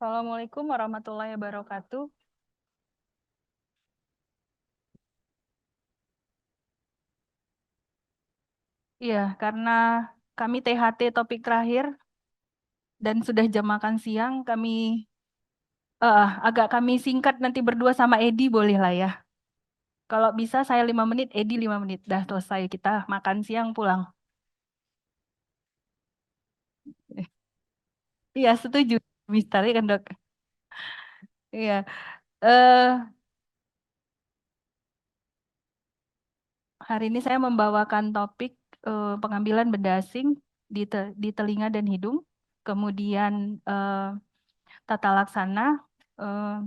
Assalamualaikum warahmatullahi wabarakatuh. Iya, karena kami THT topik terakhir dan sudah jam makan siang, agak kami singkat nanti berdua sama Edi boleh lah ya. Kalau bisa saya 5 menit, Edi 5 menit. Dah selesai kita makan siang pulang. Iya, setuju. Misteri kan dok? Iya. eh Hari ini saya membawakan topik pengambilan benda asing di telinga dan hidung. Kemudian tata laksana. eh,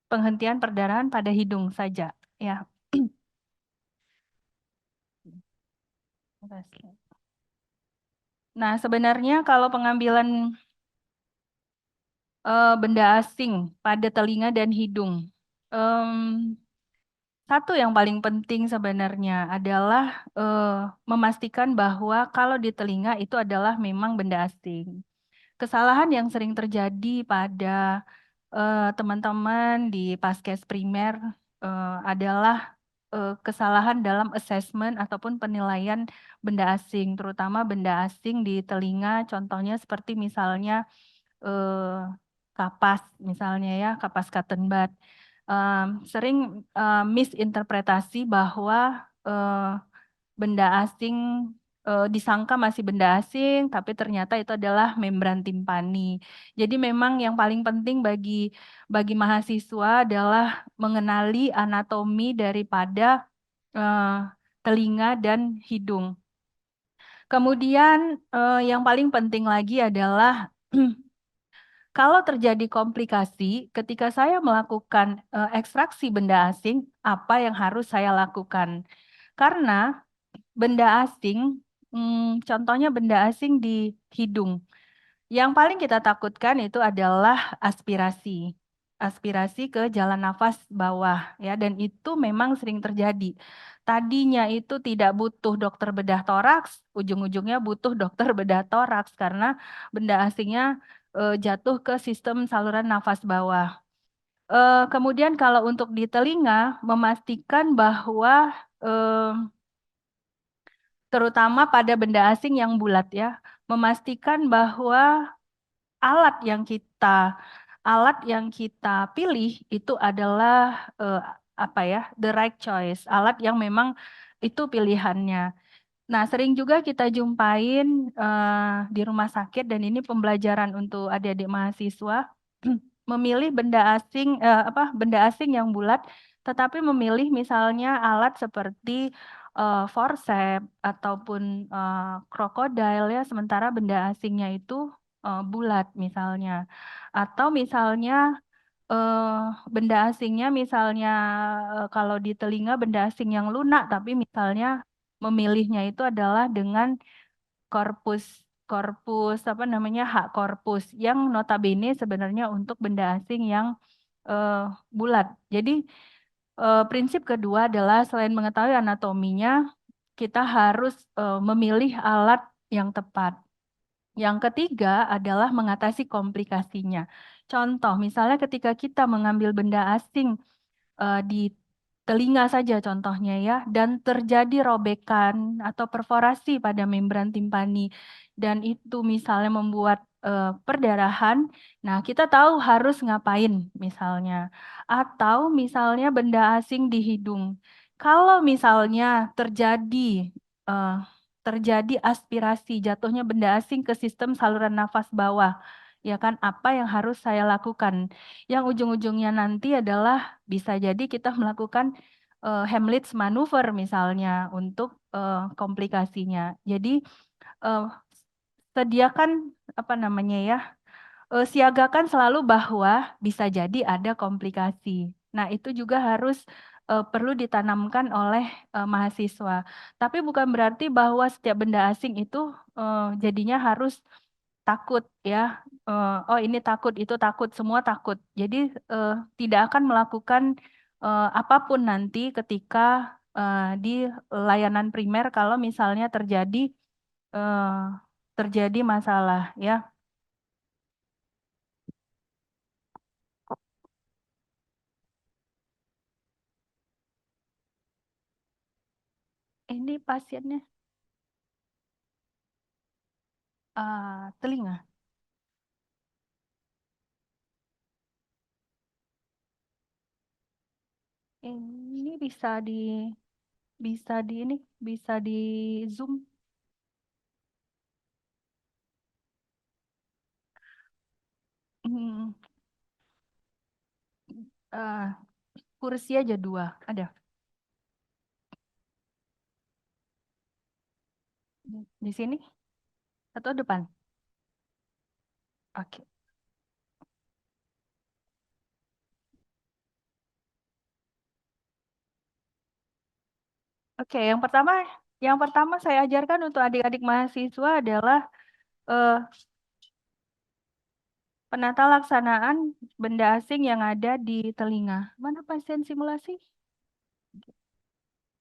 Penghentian perdarahan pada hidung saja, ya. Nah, sebenarnya kalau pengambilan benda asing pada telinga dan hidung, em, satu yang paling penting sebenarnya adalah eh, memastikan bahwa kalau di telinga itu adalah memang benda asing. Kesalahan yang sering terjadi pada teman-teman di Paskes primer adalah kesalahan dalam assessment ataupun penilaian benda asing, terutama benda asing di telinga, contohnya seperti misalnya eh, kapas, misalnya ya, kapas cotton bud. Sering misinterpretasi bahwa eh, benda asing disangka masih benda asing, tapi ternyata itu adalah membran timpani. Jadi memang yang paling penting bagi mahasiswa adalah mengenali anatomi daripada eh, telinga dan hidung. Kemudian yang paling penting lagi adalah kalau terjadi komplikasi ketika saya melakukan ekstraksi benda asing, apa yang harus saya lakukan? Karena benda asing, contohnya benda asing di hidung. Yang paling kita takutkan itu adalah aspirasi. Aspirasi ke jalan nafas bawah ya, dan itu memang sering terjadi. Tadinya itu tidak butuh dokter bedah toraks, ujung-ujungnya butuh dokter bedah toraks karena benda asingnya jatuh ke sistem saluran nafas bawah. Kemudian kalau untuk di telinga, memastikan bahwa eh, terutama pada benda asing yang bulat ya, memastikan bahwa alat yang kita alat yang kita pilih itu adalah eh, apa ya, the right choice, alat yang memang itu pilihannya. Nah, sering juga kita jumpain di rumah sakit, dan ini pembelajaran untuk adik-adik mahasiswa, memilih benda asing yang bulat, tetapi memilih misalnya alat seperti forceps ataupun krokodil ya, sementara benda asingnya itu bulat misalnya. Atau misalnya eh, benda asingnya misalnya kalau di telinga benda asing yang lunak, tapi misalnya memilihnya itu adalah dengan korpus korpus apa namanya, hak korpus yang notabene sebenarnya untuk benda asing yang eh, bulat. Jadi prinsip kedua adalah selain mengetahui anatominya, kita harus memilih alat yang tepat. Yang ketiga adalah mengatasi komplikasinya. Contoh, misalnya ketika kita mengambil benda asing di telinga saja contohnya ya, dan terjadi robekan atau perforasi pada membran timpani, dan itu misalnya membuat perdarahan, nah kita tahu harus ngapain misalnya. Atau misalnya benda asing di hidung. Kalau misalnya eh, terjadi aspirasi, jatuhnya benda asing ke sistem saluran nafas bawah, ya kan, apa yang harus saya lakukan? Yang ujung-ujungnya nanti adalah bisa jadi kita melakukan Heimlich maneuver misalnya untuk komplikasinya. Jadi eh, sediakan apa namanya ya, siagakan selalu bahwa bisa jadi ada komplikasi. Nah, itu juga harus perlu ditanamkan oleh mahasiswa. Tapi bukan berarti bahwa setiap benda asing itu jadinya harus takut ya. Oh ini takut, itu takut, semua takut. Jadi eh, tidak akan melakukan apapun nanti ketika di layanan primer kalau misalnya eh, terjadi masalah ya. Ini pasiennya telinga. Ini bisa di ini bisa di zoom. Hmm, eh, kursi aja dua ada di sini atau depan. Oke. Oke, yang pertama saya ajarkan untuk adik-adik mahasiswa adalah eh, penata laksanaan benda asing yang ada di telinga. Mana pasien simulasi?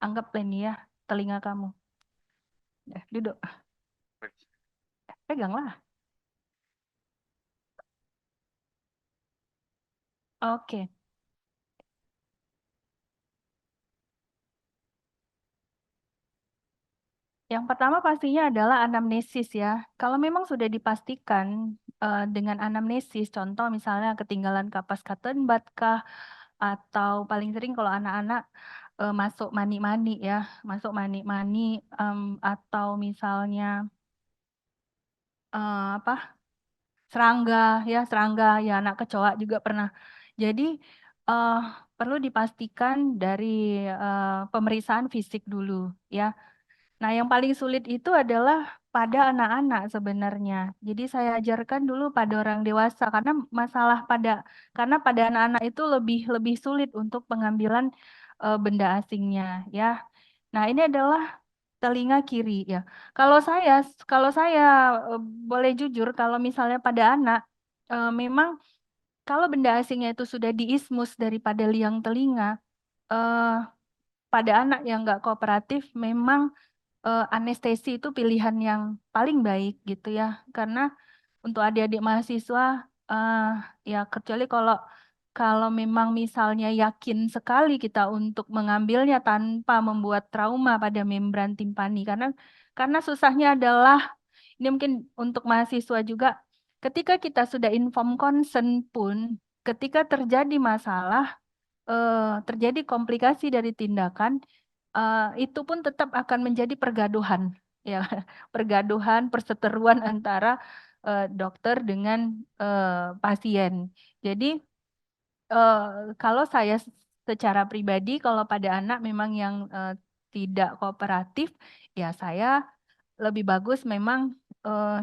Anggap ini ya, telinga kamu. Duduk. Peganglah. Oke. Yang pertama pastinya adalah anamnesis ya. Kalau memang sudah dipastikan dengan anamnesis, contoh misalnya ketinggalan kapas Kattenbach kah, atau paling sering kalau anak-anak masuk mani-mani ya, masuk mani-mani atau misalnya apa serangga serangga ya anak kecoa juga pernah. Jadi eh, perlu dipastikan dari pemeriksaan fisik dulu ya. Nah, yang paling sulit itu adalah pada anak-anak sebenarnya. Jadi saya ajarkan dulu pada orang dewasa karena pada anak-anak itu lebih lebih sulit untuk pengambilan benda asingnya ya. Nah, ini adalah telinga kiri ya. Kalau saya kalau saya eh, boleh jujur kalau misalnya pada anak memang kalau benda asingnya itu sudah diismus daripada liang telinga eh, pada anak yang nggak kooperatif memang anestesi itu pilihan yang paling baik gitu ya. Karena untuk adik-adik mahasiswa, eh, ya kecuali kalau kalau memang misalnya yakin sekali kita untuk mengambilnya tanpa membuat trauma pada membran timpani. Karena susahnya adalah, ini mungkin untuk mahasiswa juga, ketika kita sudah inform consent pun, ketika terjadi masalah, terjadi komplikasi dari tindakan, itu pun tetap akan menjadi pergaduhan, ya, pergaduhan, perseteruan antara dokter dengan pasien. Jadi eh, kalau saya secara pribadi, kalau pada anak memang yang tidak kooperatif, ya saya lebih bagus memang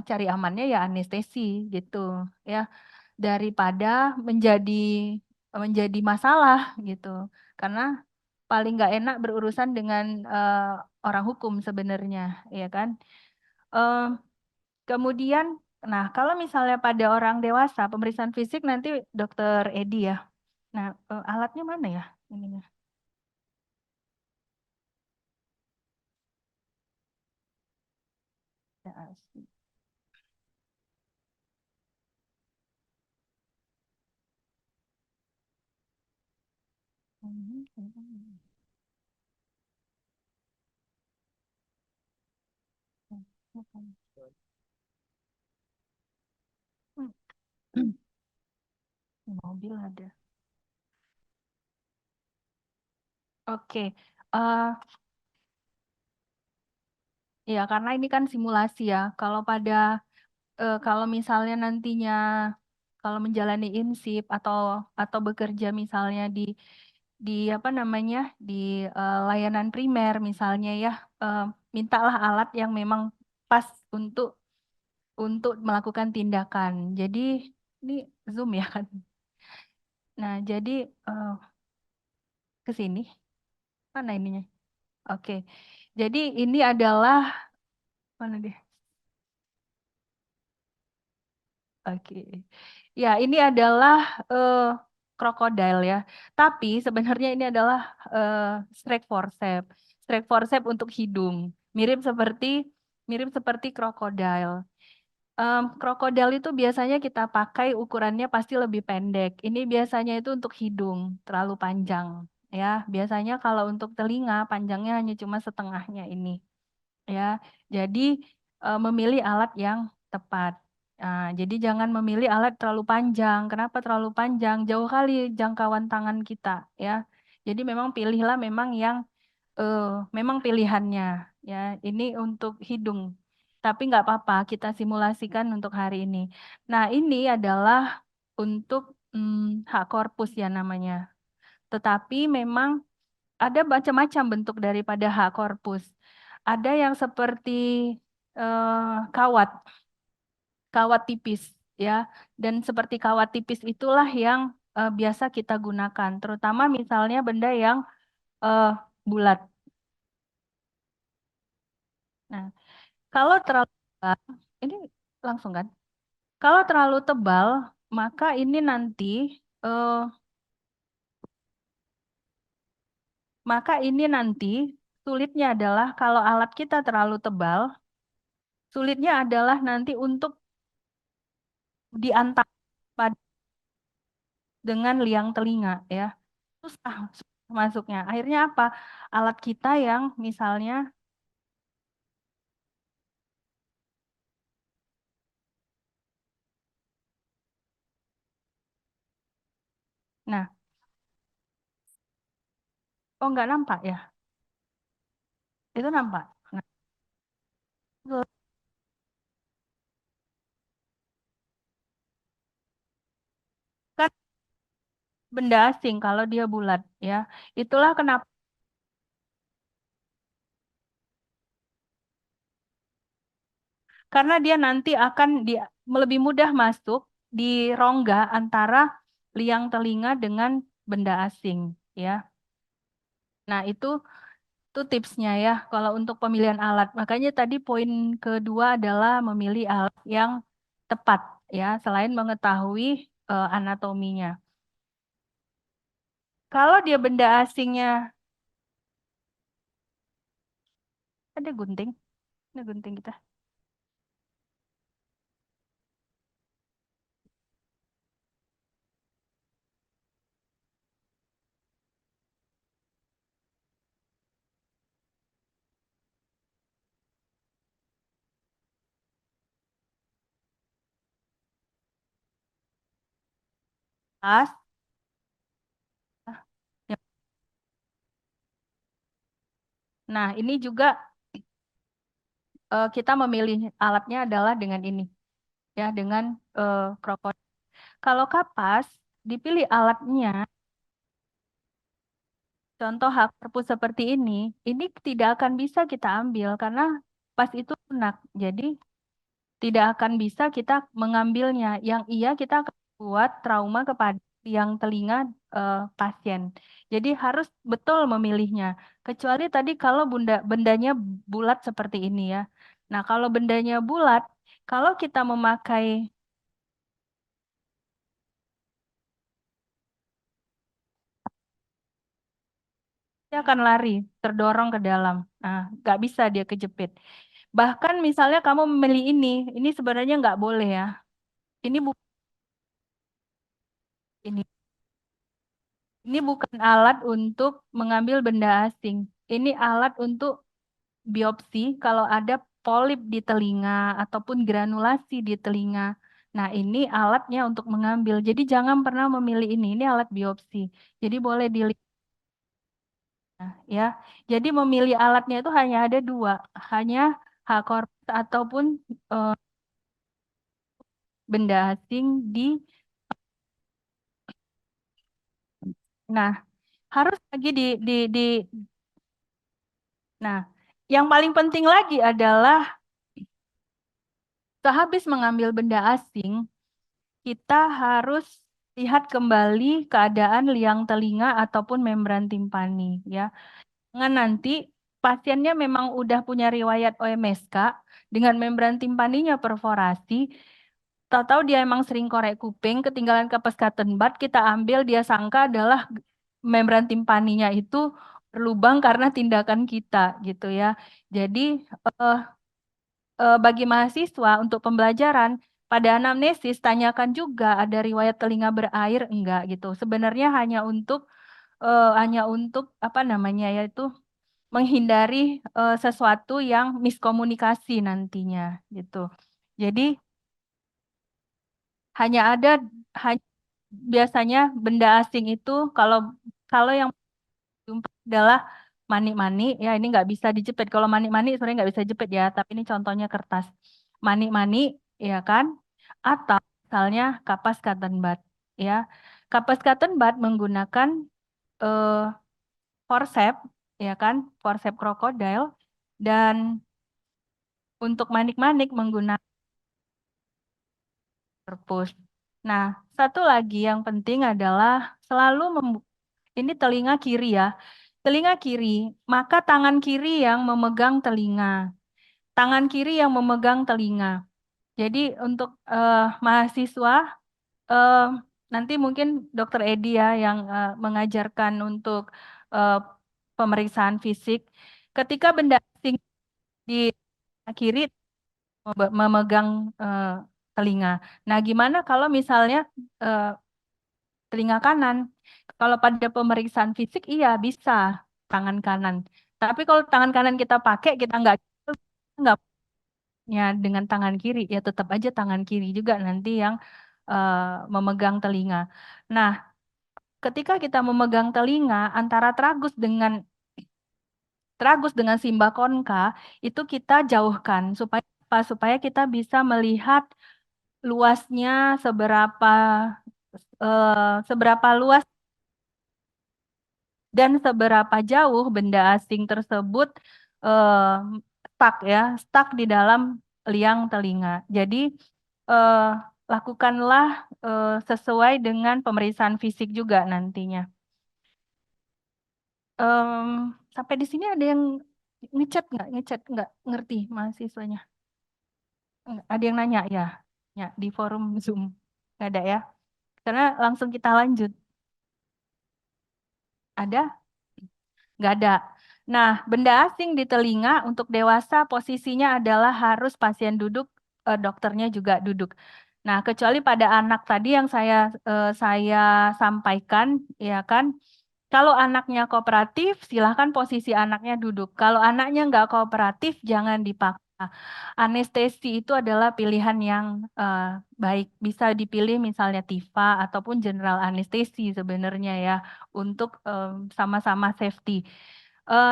cari amannya ya anestesi gitu, ya daripada menjadi menjadi masalah gitu. Karena paling nggak enak berurusan dengan orang hukum sebenarnya, ya kan? Eh, kemudian, nah kalau misalnya pada orang dewasa, pemeriksaan fisik nanti dokter Edi ya. Nah, alatnya mana ya? Ininya. Ya, asli. Mobil ada. Oke, eh, ya karena ini kan simulasi ya. Kalau misalnya nantinya kalau menjalani insip atau bekerja misalnya di apa namanya di layanan primer misalnya ya, eh, mintalah alat yang memang pas untuk melakukan tindakan. Jadi ini Zoom ya kan. Nah, jadi eh, ke sini mana ininya? Oke. Jadi ini adalah mana deh? Oke. Ya, ini adalah eh, krokodil ya. Tapi sebenarnya ini adalah eh, strike forceps. Strike forceps untuk hidung. Mirip seperti mirip seperti krokodil. Krokodil itu biasanya kita pakai ukurannya pasti lebih pendek. Ini biasanya itu untuk hidung, terlalu panjang ya. Biasanya kalau untuk telinga panjangnya hanya cuma setengahnya ini, ya. Jadi memilih alat yang tepat. Nah, jadi jangan memilih alat terlalu panjang. Kenapa terlalu panjang? Jauh kali jangkauan tangan kita, ya. Jadi memang pilihlah memang yang eh, memang pilihannya, ya. Ini untuk hidung. Tapi nggak apa-apa, kita simulasikan untuk hari ini. Nah, ini adalah untuk hak korpus ya namanya. Tetapi memang ada macam-macam bentuk daripada hak korpus. Ada yang seperti kawat, kawat tipis, ya. Dan seperti kawat tipis itulah yang biasa kita gunakan, terutama misalnya benda yang eh, bulat. Nah, kalau terlalu tebal, ini langsung kan? Kalau terlalu tebal, maka ini nanti eh, sulitnya adalah kalau alat kita terlalu tebal, sulitnya adalah nanti untuk diantar dengan liang telinga, ya. Susah masuknya. Akhirnya apa? Alat kita yang misalnya, nah, oh nggak nampak ya? Itu nampak. Nah, itu kan benda asing kalau dia bulat, ya. Itulah kenapa, karena dia nanti akan lebih mudah masuk di rongga antara liang telinga dengan benda asing, ya. Nah, itu tipsnya ya kalau untuk pemilihan alat. Makanya tadi poin kedua adalah memilih alat yang tepat, ya, selain mengetahui anatominya. Kalau dia benda asingnya, ada gunting, ada gunting kita. Pas. Ya. Nah, ini juga kita memilih alatnya adalah dengan ini, ya, dengan krokodil. Kalau kapas, dipilih alatnya. Contoh hak perpus seperti ini tidak akan bisa kita ambil karena pas itu lunak. Jadi tidak akan bisa kita mengambilnya. Yang iya kita akan buat trauma kepada yang telinga pasien. Jadi harus betul memilihnya. Kecuali tadi kalau bendanya bulat seperti ini ya. Nah, kalau bendanya bulat, kalau kita memakai, dia akan lari, terdorong ke dalam. Nah, nggak bisa dia kejepit. Bahkan misalnya kamu memilih ini sebenarnya nggak boleh ya. Ini bukan ini. Ini bukan alat untuk mengambil benda asing. Ini alat untuk biopsi kalau ada polip di telinga ataupun granulasi di telinga. Nah, ini alatnya untuk mengambil. Jadi jangan pernah memilih ini. Ini alat biopsi. Jadi boleh dilihat ya. Jadi memilih alatnya itu hanya ada dua, hanya hak korpus ataupun eh, benda asing di. Nah, harus lagi di. Nah, yang paling penting lagi adalah sehabis mengambil benda asing, kita harus lihat kembali keadaan liang telinga ataupun membran timpani, ya. Dengan nanti pasiennya memang udah punya riwayat OMSK dengan membran timpaninya perforasi, tahu-tahu dia emang sering korek kuping, ketinggalan ke Peskatenbat, kita ambil dia sangka adalah membran timpaninya itu berlubang karena tindakan kita gitu ya. Jadi eh, bagi mahasiswa untuk pembelajaran pada anamnesis tanyakan juga ada riwayat telinga berair enggak gitu. Sebenarnya hanya untuk hanya untuk apa namanya yaitu menghindari sesuatu yang miskomunikasi nantinya gitu. Jadi hanya ada hanya biasanya benda asing itu kalau kalau yang jumpa adalah mani-mani ya ini nggak bisa dijepit. Kalau mani-mani sebenarnya nggak bisa jepit ya, tapi ini contohnya kertas. Mani-mani ya kan? Atau misalnya kapas cotton bud ya. Kapas cotton bud menggunakan eh, forceps ya kan? Forceps krokodil dan untuk manik-manik menggunakan perpus. Nah, satu lagi yang penting adalah selalu ini telinga kiri ya. Telinga kiri, maka tangan kiri yang memegang telinga. Tangan kiri yang memegang telinga. Jadi untuk mahasiswa, eh, nanti mungkin Dokter Edi ya yang mengajarkan untuk eh, pemeriksaan fisik. Ketika benda asing di kiri memegang eh, telinga. Nah, gimana kalau misalnya eh, telinga kanan? Kalau pada pemeriksaan fisik, iya bisa tangan kanan. Tapi kalau tangan kanan kita pakai, kita nggak punya dengan tangan kiri, ya tetap aja tangan kiri juga nanti yang eh, memegang telinga. Nah, ketika kita memegang telinga, antara tragus dengan simbakonka itu kita jauhkan supaya apa? Supaya kita bisa melihat luasnya seberapa luas dan seberapa jauh benda asing tersebut eh, stuck di dalam liang telinga. Jadi eh, lakukanlah sesuai dengan pemeriksaan fisik juga nantinya. Em, Sampai di sini ada yang ngechat nggak ngerti mahasiswanya? Nggak, ada yang nanya ya, ya di forum Zoom nggak ada ya? Karena langsung kita lanjut. Ada? Nggak ada. Nah, benda asing di telinga untuk dewasa posisinya adalah harus pasien duduk, dokternya juga duduk. Nah, kecuali pada anak tadi yang saya sampaikan, ya kan, kalau anaknya kooperatif, silahkan posisi anaknya duduk. Kalau anaknya nggak kooperatif, jangan dipaksa. Anestesi itu adalah pilihan yang baik. Bisa dipilih misalnya TIFA ataupun general anestesi sebenarnya ya, untuk sama-sama safety.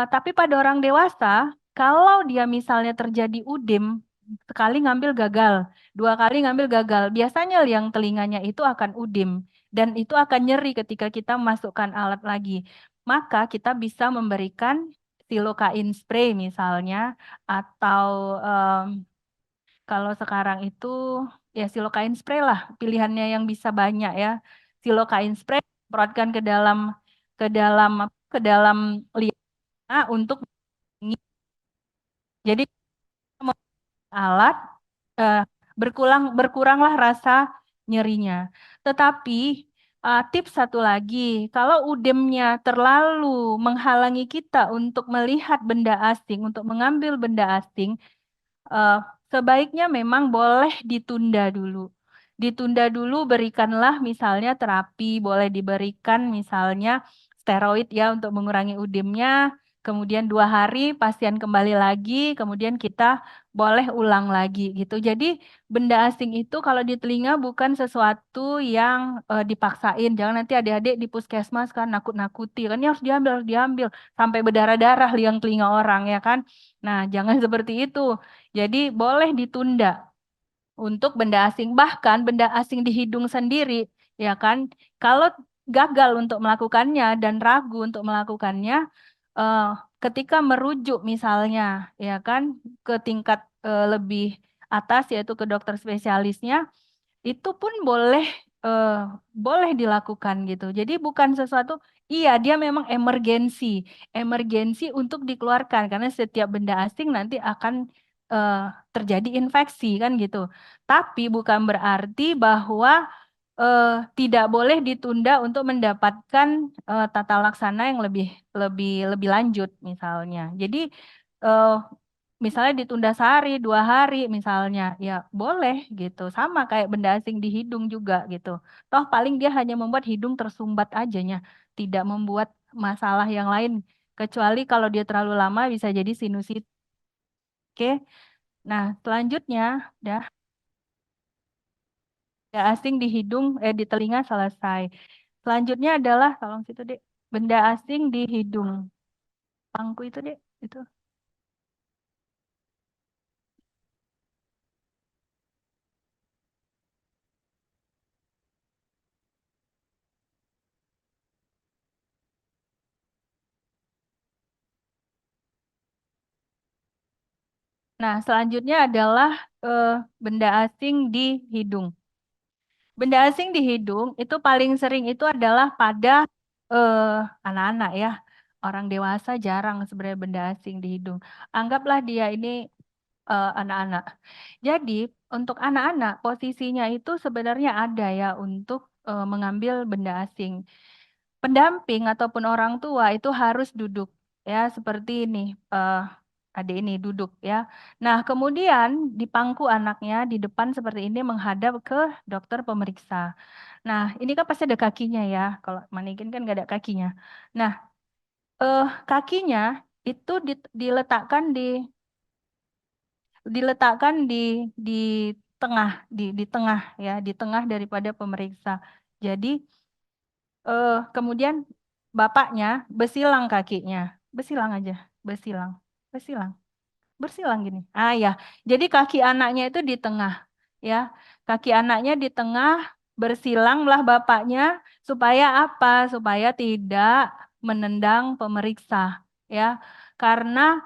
Tapi pada orang dewasa, kalau dia misalnya terjadi UDEM, sekali ngambil gagal, dua kali ngambil gagal, biasanya liang telinganya itu akan UDEM dan itu akan nyeri ketika kita masukkan alat lagi. Maka kita bisa memberikan silokain spray misalnya, atau kalau sekarang itu ya silokain spray lah pilihannya yang bisa banyak ya. Silokain spray semprotkan ke dalam ke dalam liang untuk jadi alat eh, berkuranglah rasa nyerinya. Tetapi tips satu lagi, kalau udemnya terlalu menghalangi kita untuk melihat benda asing, untuk mengambil benda asing, eh, sebaiknya memang boleh ditunda dulu. Ditunda dulu, berikanlah misalnya terapi, boleh diberikan misalnya steroid ya untuk mengurangi udemnya. Kemudian 2 hari pasien kembali lagi, kemudian kita boleh ulang lagi gitu. Jadi benda asing itu kalau di telinga bukan sesuatu yang dipaksain. Jangan nanti adik-adik di puskesmas kan nakut-nakuti kan ini harus diambil sampai berdarah-darah liang telinga orang ya kan. Nah, jangan seperti itu. Jadi boleh ditunda untuk benda asing. Bahkan benda asing di hidung sendiri, ya kan? Kalau gagal untuk melakukannya dan ragu untuk melakukannya, eh, ketika merujuk misalnya, ya kan, ke tingkat lebih atas yaitu ke dokter spesialisnya, itu pun eh, boleh dilakukan gitu. Jadi bukan sesuatu, iya dia memang emergensi untuk dikeluarkan karena setiap benda asing nanti akan eh, terjadi infeksi kan gitu. Tapi bukan berarti bahwa eh, tidak boleh ditunda untuk mendapatkan tata laksana yang lebih lebih lebih lanjut misalnya. Jadi eh, misalnya ditunda sehari, 2 hari misalnya, ya boleh gitu. Sama kayak benda asing di hidung juga gitu. Toh paling dia hanya membuat hidung tersumbat ajanya, tidak membuat masalah yang lain. Kecuali kalau dia terlalu lama bisa jadi sinusitis. Oke. Nah, selanjutnya dah benda asing di hidung di telinga selesai. Selanjutnya adalah tolong situ, Dek. Benda asing di hidung. Pangku itu, Dek. Itu. Nah, selanjutnya adalah eh, benda asing di hidung. Benda asing di hidung itu paling sering itu adalah pada eh, anak-anak ya. Orang dewasa jarang sebenarnya benda asing di hidung. Anggaplah dia ini anak-anak. Jadi untuk anak-anak posisinya itu sebenarnya ada ya untuk mengambil benda asing. Pendamping ataupun orang tua itu harus duduk ya seperti ini. eh, Adik ini duduk ya. Nah, kemudian di pangku anaknya di depan seperti ini menghadap ke dokter pemeriksa. Nah, ini kan pasti ada kakinya ya. Kalau manikin kan nggak ada kakinya. Nah, kakinya itu diletakkan di tengah di tengah ya, di tengah daripada pemeriksa. Jadi kemudian bapaknya besilang kakinya. Besilang aja, besilang. Besilang. Bersilang gini. Ah ya, jadi kaki anaknya itu di tengah, ya. Kaki anaknya di tengah, bersilanglah bapaknya supaya apa? Supaya tidak menendang pemeriksa, ya. Karena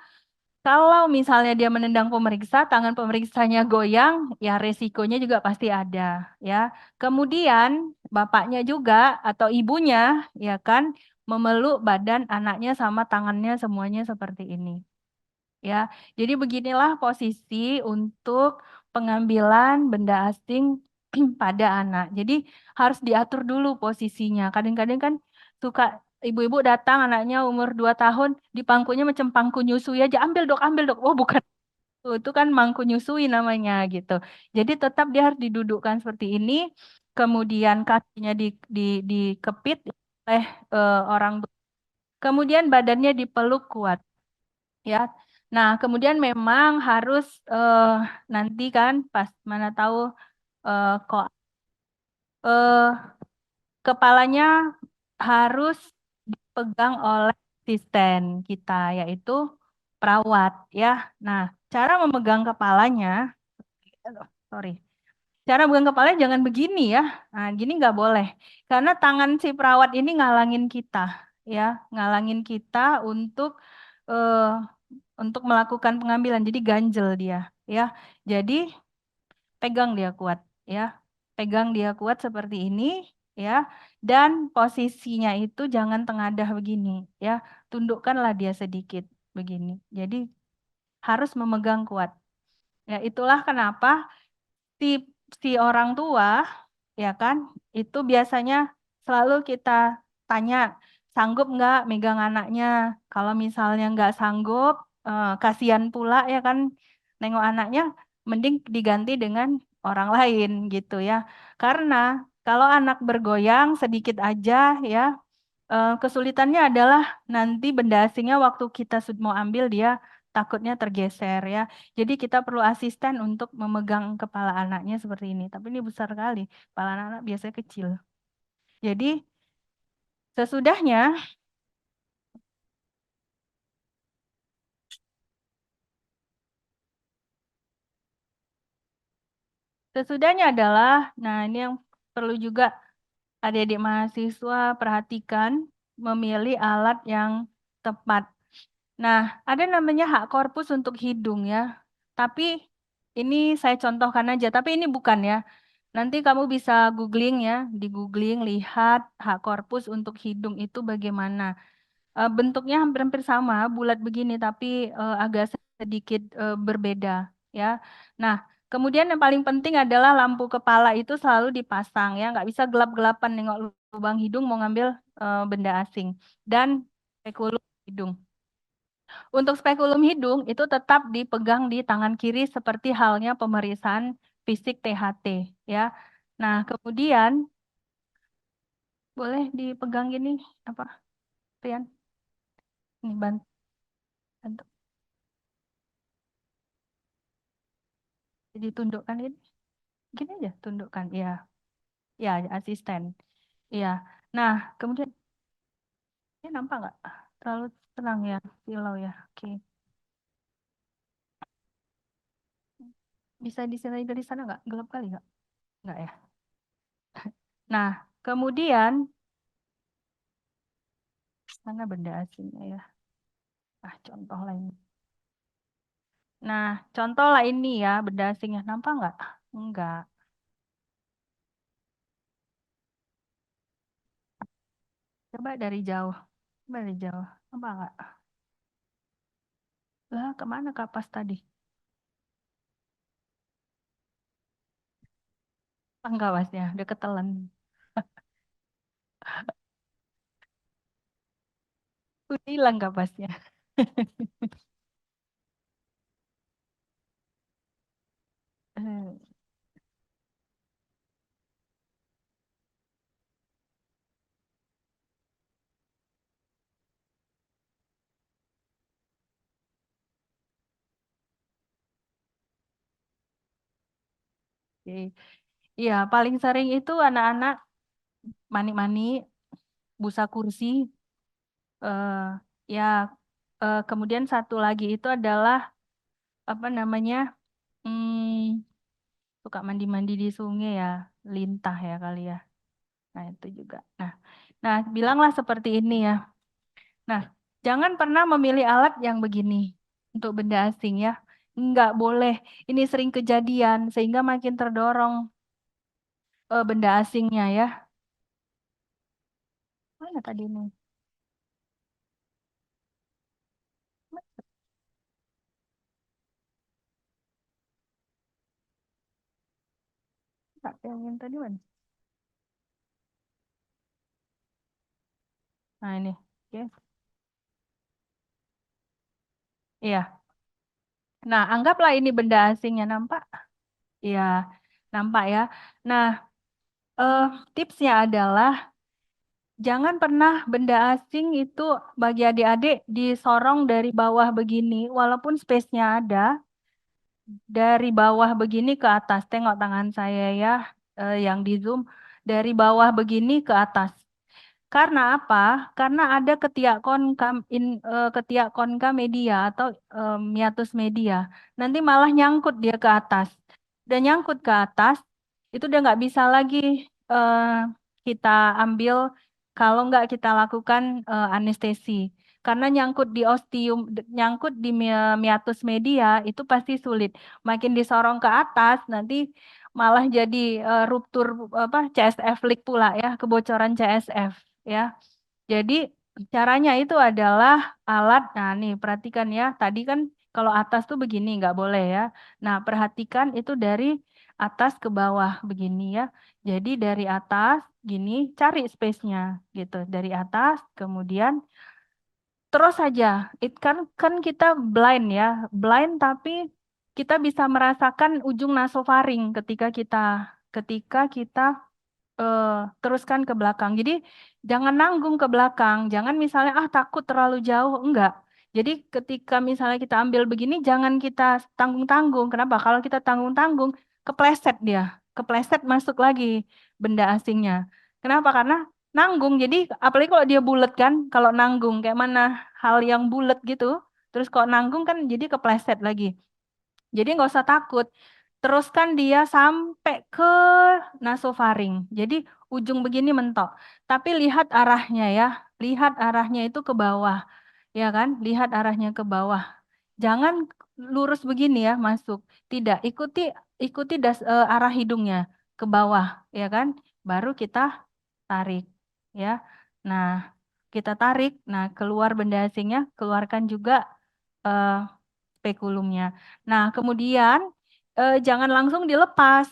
kalau misalnya dia menendang pemeriksa, tangan pemeriksanya goyang, ya resikonya juga pasti ada, ya. Kemudian bapaknya juga atau ibunya, ya kan, memeluk badan anaknya sama tangannya semuanya seperti ini. Ya, jadi beginilah posisi untuk pengambilan benda asing pada anak. Jadi harus diatur dulu posisinya. Kadang-kadang kan suka ibu-ibu datang anaknya umur 2 tahun di pangkunya macam pangku nyusui aja. Ambil dok. Oh bukan, itu kan mangku nyusui namanya gitu. Jadi tetap dia harus didudukkan seperti ini. Kemudian kakinya di dikepit oleh orang tua. Kemudian badannya dipeluk kuat ya. Nah, kemudian memang harus nanti kan pas mana tahu kok eh, kepalanya harus dipegang oleh asisten kita yaitu perawat ya. Nah, cara memegang kepalanya, aduh, sorry. Cara memegang kepalanya jangan begini ya. Nah, gini nggak boleh. Karena tangan si perawat ini ngalangin kita ya, ngalangin kita eh, untuk melakukan pengambilan. Jadi ganjel dia, ya. Jadi pegang dia kuat, ya. Pegang dia kuat seperti ini, ya. Dan posisinya itu jangan tengadah begini, ya. Tundukkanlah dia sedikit begini. Jadi harus memegang kuat. Ya, itulah kenapa si si orang tua ya kan itu biasanya selalu kita tanya sanggup nggak megang anaknya. Kalau misalnya nggak sanggup kasihan pula ya kan nengok anaknya, mending diganti dengan orang lain gitu ya, karena kalau anak bergoyang sedikit aja ya, kesulitannya adalah nanti benda asingnya waktu kita mau ambil dia takutnya tergeser ya. Jadi kita perlu asisten untuk memegang kepala anaknya seperti ini. Tapi ini besar kali. Kepala anak biasanya kecil. Jadi sesudahnya, sesudahnya adalah, nah ini yang perlu juga adik-adik mahasiswa perhatikan, memilih alat yang tepat. Nah, ada namanya hak korpus untuk hidung ya. Tapi ini saya contohkan aja, tapi ini bukan ya. Nanti kamu bisa googling ya, di googling lihat hak korpus untuk hidung itu bagaimana. Bentuknya hampir-hampir sama, bulat begini, tapi agak sedikit berbeda ya. Nah, kemudian yang paling penting adalah lampu kepala itu selalu dipasang ya, nggak bisa gelap-gelapan nengok lubang hidung mau ngambil benda asing dan spekulum hidung. Untuk spekulum hidung itu tetap dipegang di tangan kiri seperti halnya pemeriksaan fisik THT ya. Nah, kemudian boleh dipegang gini apa? Rian, ini bantu, bantu. Jadi tundukkan ini, gini aja, tundukkan, ya, ya, asisten, ya. Nah, kemudian ini nampak nggak? Terlalu tenang ya, silau ya. Oke, bisa di sini dari sana nggak? Gelap kali nggak? Nggak ya. Nah, kemudian mana benda asingnya ya? Contoh lain. Nah, contoh lah ini ya, benda asingnya. Nampak nggak? Enggak. Coba dari jauh. Coba dari jauh. Nampak nggak? Lah, kemana kapas tadi? Enggak, pasnya. Udah ketelan. Udah hilang kapasnya. Eh, Oke. Iya, paling sering itu anak-anak mani-mani, busa kursi, eh ya, kemudian satu lagi itu adalah apa namanya? Hmm, suka mandi-mandi di sungai ya, lintah ya kali ya. Nah, itu juga. Nah, bilanglah seperti ini ya. Nah, jangan pernah memilih alat yang begini untuk benda asing ya. Nggak boleh. Ini sering kejadian sehingga makin terdorong benda asingnya ya. Mana tadi ini? Nggak, yang tadi mana? Nah, ini. Oke. Iya. Nah, anggaplah ini benda asingnya nampak. Iya, nampak ya. Nah, eh, tipsnya adalah jangan pernah benda asing itu bagi adik-adik disorong dari bawah begini, walaupun space-nya ada, dari bawah begini ke atas. Tengok tangan saya ya, yang di zoom, dari bawah begini ke atas. Karena apa? Karena ada ketiak konka media atau miatus media. Nanti malah nyangkut dia ke atas. Dan nyangkut ke atas, itu udah nggak bisa lagi eh, kita ambil kalau nggak kita lakukan anestesi. Karena nyangkut di ostium, nyangkut di miatus media itu pasti sulit. Makin disorong ke atas, nanti malah jadi ruptur apa CSF leak pula ya, kebocoran CSF ya. Jadi caranya itu adalah alat. Nah, nih perhatikan ya. Tadi kan kalau atas tuh begini nggak boleh ya. Nah, perhatikan itu dari atas ke bawah begini ya. Jadi dari atas gini cari space-nya gitu. Dari atas kemudian terus saja. Kan kita blind ya. Blind tapi kita bisa merasakan ujung nasofaring ketika kita eh, teruskan ke belakang. Jadi jangan nanggung ke belakang. Jangan misalnya takut terlalu jauh, enggak. Jadi ketika misalnya kita ambil begini jangan kita tanggung-tanggung. Kenapa? Kalau kita tanggung-tanggung kepleset dia. Kepleset masuk lagi benda asingnya. Kenapa? Karena nanggung. Jadi apalagi kalau dia bulat kan, kalau nanggung kayak mana hal yang bulat gitu. Terus kalau nanggung kan jadi kepleset lagi. Jadi nggak usah takut. Teruskan dia sampai ke nasofaring. Jadi ujung begini mentok. Tapi lihat arahnya ya. Lihat arahnya itu ke bawah. Ya kan? Lihat arahnya ke bawah. Jangan lurus begini ya masuk. Tidak, ikuti arah hidungnya ke bawah, ya kan? Baru kita tarik, ya. Nah, kita tarik. Nah, keluar benda asingnya, keluarkan juga eh, spekulumnya. Nah, kemudian jangan langsung dilepas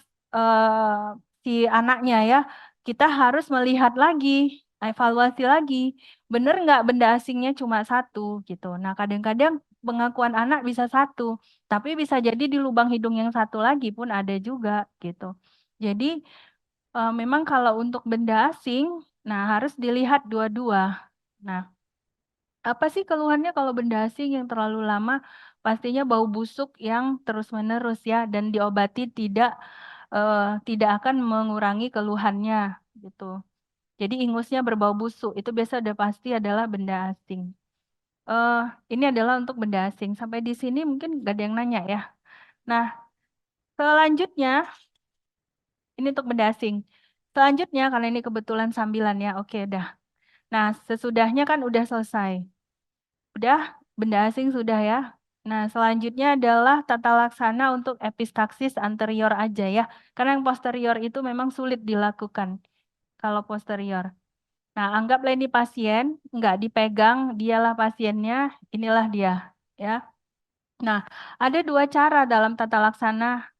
si anaknya ya. Kita harus melihat lagi, evaluasi lagi. Bener nggak benda asingnya cuma satu gitu. Nah, kadang-kadang pengakuan anak bisa satu, tapi bisa jadi di lubang hidung yang satu lagi pun ada juga gitu. Jadi memang kalau untuk benda asing, nah harus dilihat dua-dua. Nah, Apa sih keluhannya kalau benda asing yang terlalu lama? Pastinya bau busuk yang terus-menerus ya, dan diobati tidak akan mengurangi keluhannya gitu. Jadi ingusnya berbau busuk, itu biasa udah pasti adalah benda asing. Eh, ini adalah untuk benda asing. Sampai di sini mungkin gak ada yang nanya ya. Nah, selanjutnya ini untuk benda asing. Selanjutnya, karena ini kebetulan sambilan ya, oke dah. Nah, sesudahnya kan udah selesai. Udah, benda asing sudah ya. Nah, selanjutnya adalah tata laksana untuk epistaksis anterior aja ya. Karena yang posterior itu memang sulit dilakukan kalau posterior. Nah, anggaplah ini pasien, nggak dipegang, dialah pasiennya, inilah dia. Ya. Nah, ada dua cara dalam tata laksana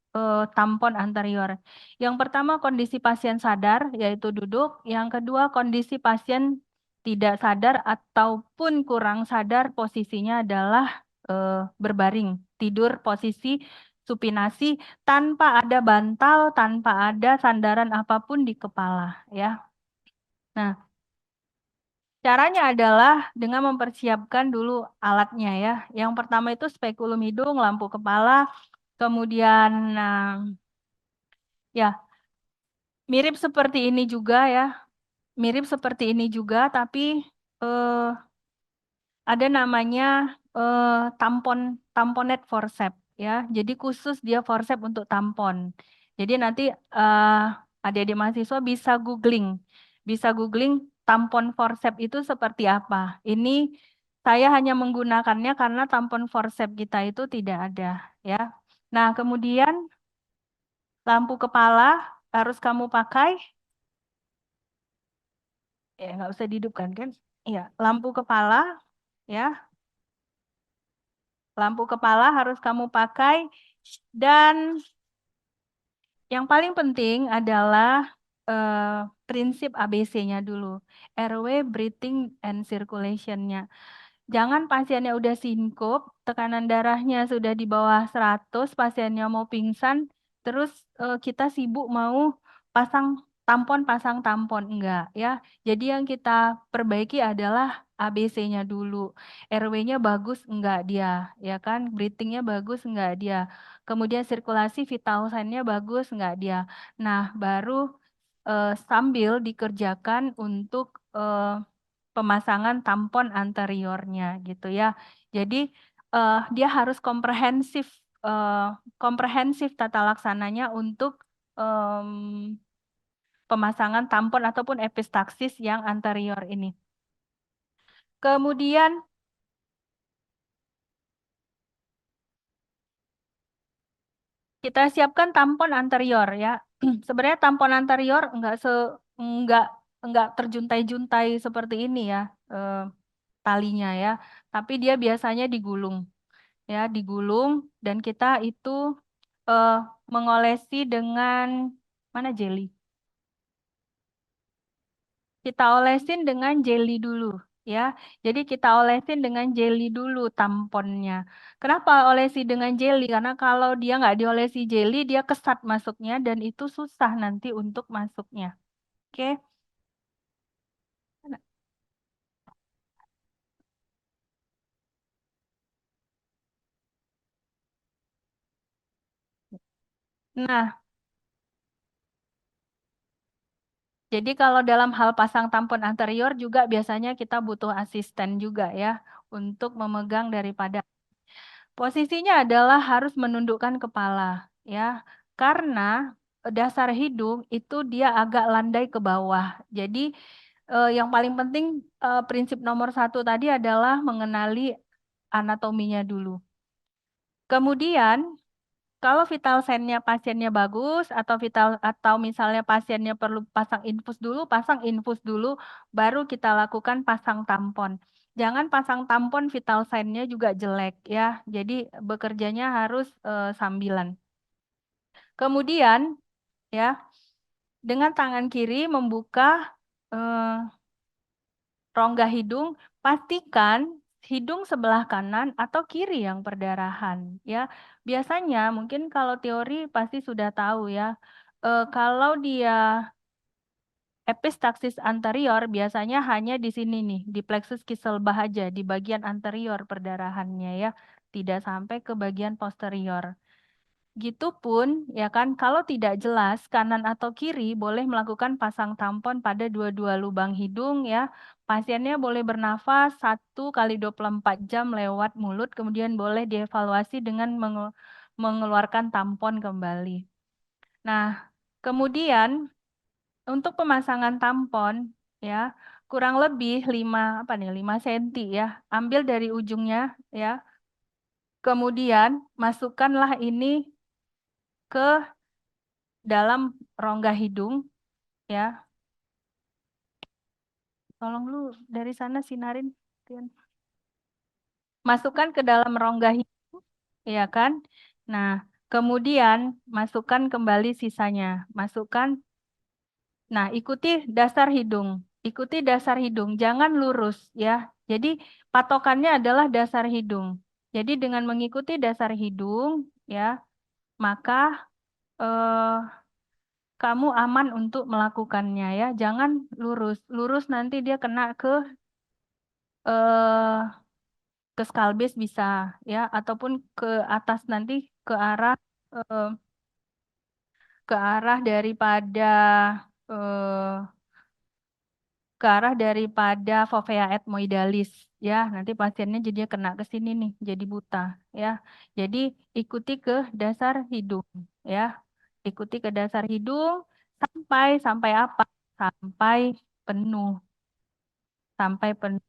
tampon anterior. Yang pertama kondisi pasien sadar, yaitu duduk. Yang kedua kondisi pasien tidak sadar ataupun kurang sadar, posisinya adalah berbaring, tidur posisi supinasi tanpa ada bantal, tanpa ada sandaran apapun di kepala, ya. Nah, caranya adalah dengan mempersiapkan dulu alatnya ya. Yang pertama itu spekulum hidung, lampu kepala, kemudian ya mirip seperti ini juga ya. Mirip seperti ini juga, tapi eh, ada namanya tampon tamponet forceps ya. Jadi khusus dia forceps untuk tampon. Jadi nanti adik-adik mahasiswa bisa googling tampon forceps itu seperti apa. Ini saya hanya menggunakannya karena tampon forceps kita itu tidak ada ya. Nah, kemudian lampu kepala harus kamu pakai. Ya, nggak usah dihidupkan kan? Iya, lampu kepala ya. Lampu kepala harus kamu pakai dan yang paling penting adalah prinsip ABC-nya dulu. Airway, breathing, and circulation-nya. Jangan pasiennya udah sinkop, tekanan darahnya sudah di bawah 100, pasiennya mau pingsan, terus kita sibuk mau pasang pasang tampon. Enggak ya. Jadi yang kita perbaiki adalah ABC-nya dulu. RW-nya bagus enggak dia, ya kan? Breathing-nya bagus enggak dia. Kemudian sirkulasi vital sign-nya bagus enggak dia. Nah, baru sambil dikerjakan untuk pemasangan tampon anteriornya gitu ya. Jadi dia harus eh, komprehensif tata laksananya untuk em, pemasangan tampon ataupun epistaksis yang anterior ini. Kemudian kita siapkan tampon anterior ya. Sebenarnya tampon anterior enggak enggak terjuntai-juntai seperti ini ya talinya ya, tapi dia biasanya digulung ya, digulung dan kita itu eh, mengolesi dengan mana jelly. Kita olesin dengan jelly dulu ya. Jadi kita olesin dengan jelly dulu tamponnya. Kenapa olesi dengan jelly? Karena kalau dia nggak diolesi jelly, dia kesat masuknya dan itu susah nanti untuk masuknya. Oke. Nah, jadi kalau dalam hal pasang tampon anterior juga biasanya kita butuh asisten juga ya untuk memegang daripada. Posisinya adalah harus menundukkan kepala ya. Karena dasar hidung itu dia agak landai ke bawah. Jadi yang paling penting prinsip nomor 1 tadi adalah mengenali anatominya dulu. Kemudian kalau vital sign-nya pasiennya bagus atau misalnya pasiennya perlu pasang infus dulu, baru kita lakukan pasang tampon. Jangan pasang tampon vital sign-nya juga jelek ya. Jadi bekerjanya harus sambilan. Kemudian ya, dengan tangan kiri membuka eh, rongga hidung, pastikan hidung sebelah kanan atau kiri yang perdarahan ya. Biasanya mungkin kalau teori pasti sudah tahu ya. Kalau dia epistaxis anterior biasanya hanya di sini nih, di plexus Kieselbach aja, di bagian anterior perdarahannya ya, tidak sampai ke bagian posterior. Gitupun ya kan, kalau tidak jelas kanan atau kiri boleh melakukan pasang tampon pada dua-dua lubang hidung ya. Pasiennya boleh bernafas 1 kali 24 jam lewat mulut, kemudian boleh dievaluasi dengan mengeluarkan tampon kembali. Nah, kemudian untuk pemasangan tampon ya, kurang lebih 5 cm ya. Ambil dari ujungnya ya. Kemudian masukkanlah ini ke dalam rongga hidung ya. Tolong lu dari sana sinarin, Tian. Masukkan ke dalam rongga hidung ya kan. Nah, kemudian masukkan kembali sisanya. Masukkan. Nah, ikuti dasar hidung. Ikuti dasar hidung, jangan lurus ya. Jadi patokannya adalah dasar hidung. Jadi dengan mengikuti dasar hidung ya, maka kamu aman untuk melakukannya ya. Jangan lurus. Lurus nanti dia kena eh ke skalbis bisa ya, ataupun ke atas nanti ke arah eh, daripada eh, ke arah daripada fovea ethmoidalis ya. Nanti pasiennya jadi kena ke sini nih, jadi buta ya. Jadi ikuti ke dasar hidung ya. Ikuti ke dasar hidung sampai apa? Sampai penuh, sampai penuh.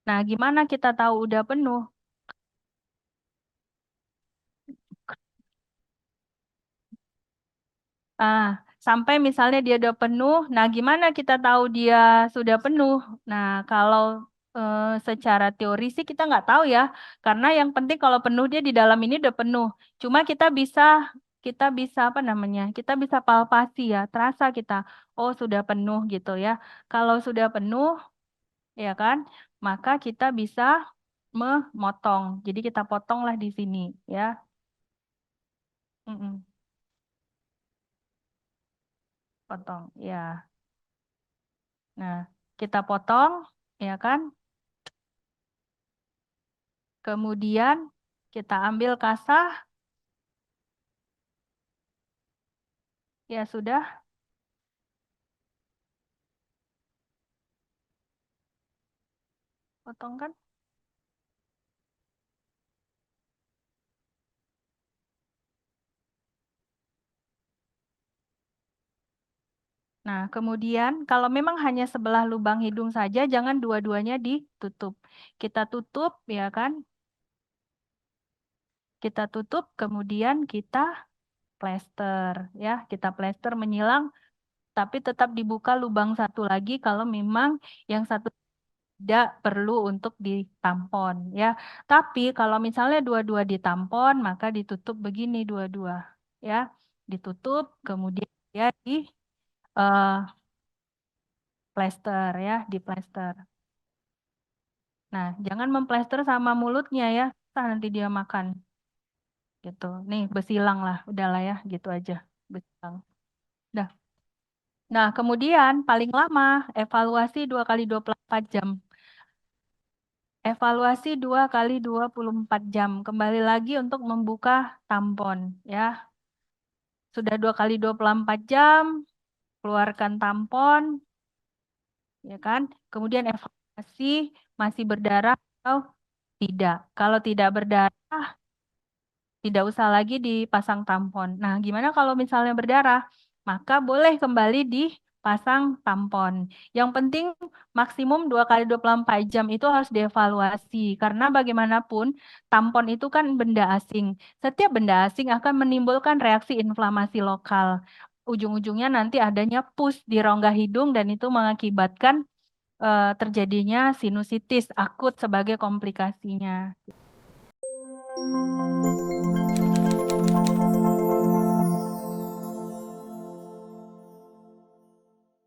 Nah, gimana kita tahu udah penuh? Ah, sampai misalnya dia udah penuh, nah gimana kita tahu dia sudah penuh? Nah, kalau secara teori sih kita nggak tahu ya, karena yang penting kalau penuh dia di dalam ini udah penuh. Cuma kita bisa apa namanya? Kita bisa palpasi ya, terasa kita, oh sudah penuh gitu ya. Kalau sudah penuh, ya kan, maka kita bisa memotong. Jadi kita potonglah di sini ya. Mm-mm, potong ya. Nah, kita potong, ya kan? Kemudian kita ambil kasah, ya sudah, potong kan? Nah, kemudian kalau memang hanya sebelah lubang hidung saja, jangan dua-duanya ditutup. Kita tutup, ya kan? Kita tutup, kemudian kita plester, ya. Kita plester menyilang, tapi tetap dibuka lubang satu lagi kalau memang yang satu tidak perlu untuk ditampon ya. Tapi kalau misalnya dua-dua ditampon, maka ditutup begini dua-dua ya. Ditutup, kemudian ya di eh, plester ya, di plester. Nah, jangan memplester sama mulutnya ya, entah nanti dia makan gitu. Nih besilang lah, udahlah ya, gitu aja. Besilang. Dah. Nah, kemudian paling lama evaluasi 2 kali 24 jam. Evaluasi 2 kali 24 jam. Kembali lagi untuk membuka tampon ya. Sudah 2 kali 24 jam, keluarkan tampon, ya kan? Kemudian evaluasi masih berdarah atau tidak. Kalau tidak berdarah, tidak usah lagi dipasang tampon. Nah, gimana kalau misalnya berdarah? Maka boleh kembali dipasang tampon. Yang penting maksimum 2 kali 24 jam itu harus dievaluasi. Karena bagaimanapun tampon itu kan benda asing. Setiap benda asing akan menimbulkan reaksi inflamasi lokal. Ujung-ujungnya nanti adanya pus di rongga hidung dan itu mengakibatkan terjadinya sinusitis akut sebagai komplikasinya.